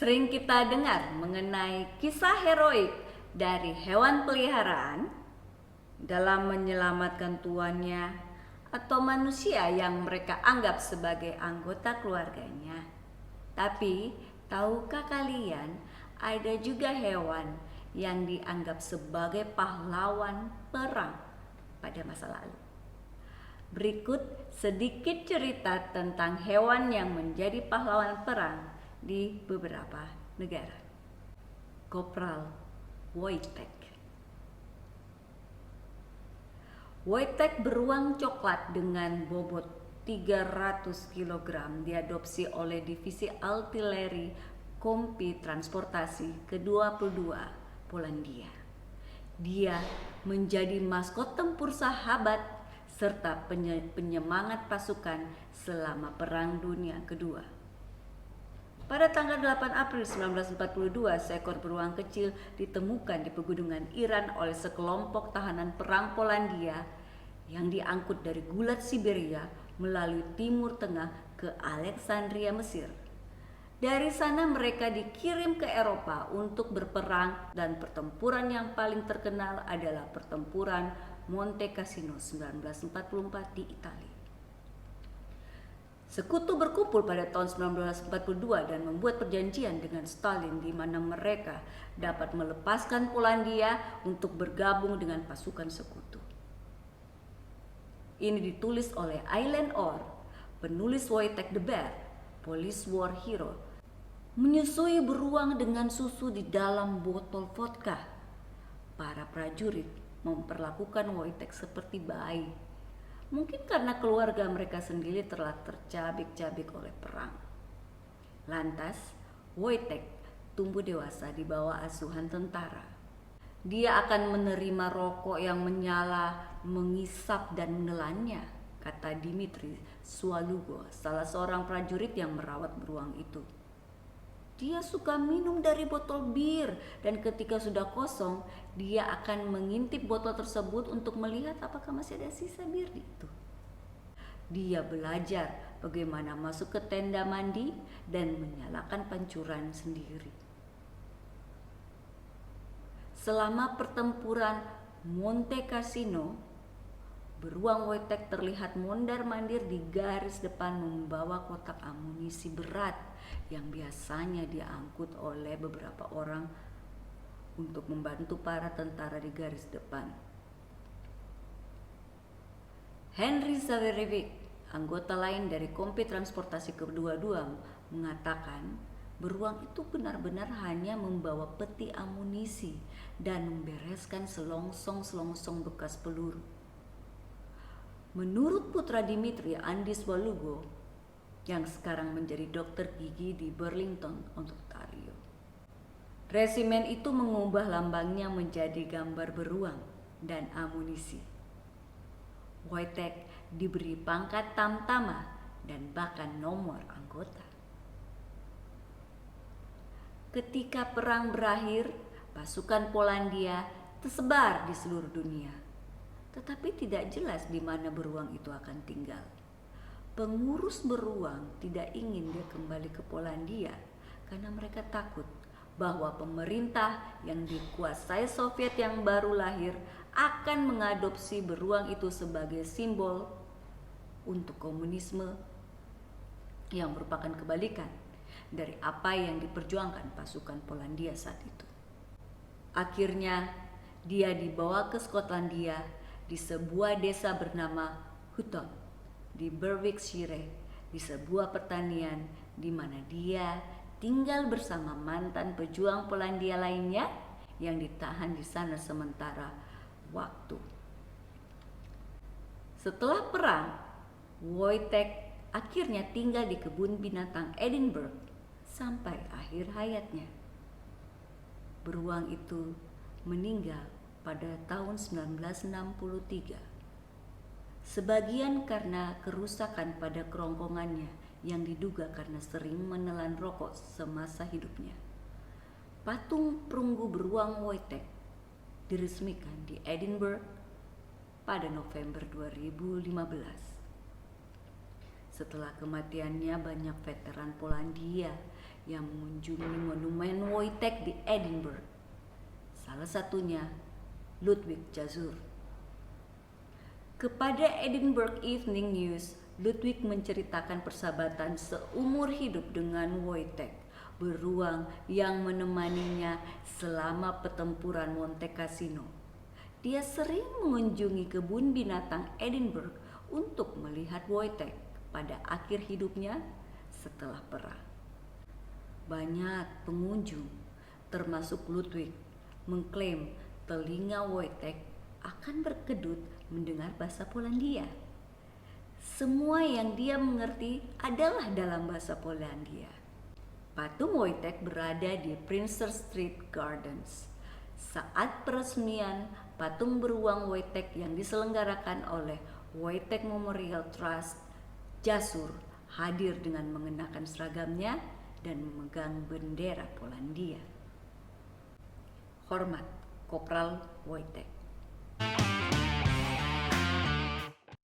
Sering kita dengar mengenai kisah heroik dari hewan peliharaan dalam menyelamatkan tuannya atau manusia yang mereka anggap sebagai anggota keluarganya. Tapi, tahukah kalian ada juga hewan yang dianggap sebagai pahlawan perang pada masa lalu? Berikut sedikit cerita tentang hewan yang menjadi pahlawan perang di beberapa negara. Kopral Wojtek. Wojtek beruang coklat dengan bobot 300 kg diadopsi oleh Divisi Artileri Kompi Transportasi ke-22 Polandia. Dia menjadi maskot tempur sahabat serta penyemangat pasukan selama Perang Dunia Kedua. Pada tanggal 8 April 1942, seekor beruang kecil ditemukan di pegunungan Iran oleh sekelompok tahanan perang Polandia yang diangkut dari Gulag Siberia melalui Timur Tengah ke Alexandria, Mesir. Dari sana mereka dikirim ke Eropa untuk berperang, dan pertempuran yang paling terkenal adalah pertempuran Monte Cassino 1944 di Italia. Sekutu berkumpul pada tahun 1942 dan membuat perjanjian dengan Stalin di mana mereka dapat melepaskan Polandia untuk bergabung dengan pasukan sekutu. Ini ditulis oleh Aylen Orr, penulis Wojtek the Bear, Police War Hero, menyusui beruang dengan susu di dalam botol vodka. Para prajurit memperlakukan Wojtek seperti bayi. Mungkin karena keluarga mereka sendiri telah tercabik-cabik oleh perang. Lantas, Wojtek tumbuh dewasa di bawah asuhan tentara. Dia akan menerima rokok yang menyala, mengisap dan menelannya, kata Dmitri Swalugo, salah seorang prajurit yang merawat beruang itu. Dia suka minum dari botol bir, dan ketika sudah kosong, dia akan mengintip botol tersebut untuk melihat apakah masih ada sisa bir itu. Dia belajar bagaimana masuk ke tenda mandi dan menyalakan pancuran sendiri. Selama pertempuran Monte Cassino, beruang Wojtek terlihat mondar-mandir di garis depan membawa kotak amunisi berat yang biasanya diangkut oleh beberapa orang untuk membantu para tentara di garis depan. Henry Zawerewicz, anggota lain dari Kompi Transportasi ke-22, mengatakan beruang itu benar-benar hanya membawa peti amunisi dan membereskan selongsong-selongsong bekas peluru. Menurut putra Dmitri, Andi Swalugo, yang sekarang menjadi dokter gigi di Burlington, Ontario, resimen itu mengubah lambangnya menjadi gambar beruang dan amunisi. Wojtek diberi pangkat tamtama dan bahkan nomor anggota. Ketika perang berakhir, pasukan Polandia tersebar di seluruh dunia. Tetapi tidak jelas di mana beruang itu akan tinggal. Pengurus beruang tidak ingin dia kembali ke Polandia karena mereka takut bahwa pemerintah yang dikuasai Soviet yang baru lahir akan mengadopsi beruang itu sebagai simbol untuk komunisme yang merupakan kebalikan dari apa yang diperjuangkan pasukan Polandia saat itu. Akhirnya dia dibawa ke Skotlandia di sebuah desa bernama Hutton di Berwickshire, di sebuah pertanian di mana dia tinggal bersama mantan pejuang Polandia lainnya yang ditahan di sana sementara waktu. Setelah perang, Wojtek akhirnya tinggal di kebun binatang Edinburgh sampai akhir hayatnya. Beruang itu meninggal pada tahun 1963. Sebagian karena kerusakan pada kerongkongannya yang diduga karena sering menelan rokok semasa hidupnya. Patung perunggu beruang Wojtek diresmikan di Edinburgh pada November 2015. Setelah kematiannya, banyak veteran Polandia yang mengunjungi monumen Wojtek di Edinburgh. Salah satunya Ludwig Jazur. Kepada Edinburgh Evening News, Ludwig menceritakan persahabatan seumur hidup dengan Wojtek, beruang yang menemaninya selama pertempuran Monte Cassino. Dia sering mengunjungi kebun binatang Edinburgh untuk melihat Wojtek pada akhir hidupnya setelah perang. Banyak pengunjung, termasuk Ludwig, mengklaim telinga Wojtek akan berkedut mendengar bahasa Polandia. Semua yang dia mengerti adalah dalam bahasa Polandia. Patung Wojtek berada di Princes Street Gardens. Saat peresmian patung beruang Wojtek yang diselenggarakan oleh Wojtek Memorial Trust, Jazur hadir dengan mengenakan seragamnya dan memegang bendera Polandia. Hormat Kopral Wojtek.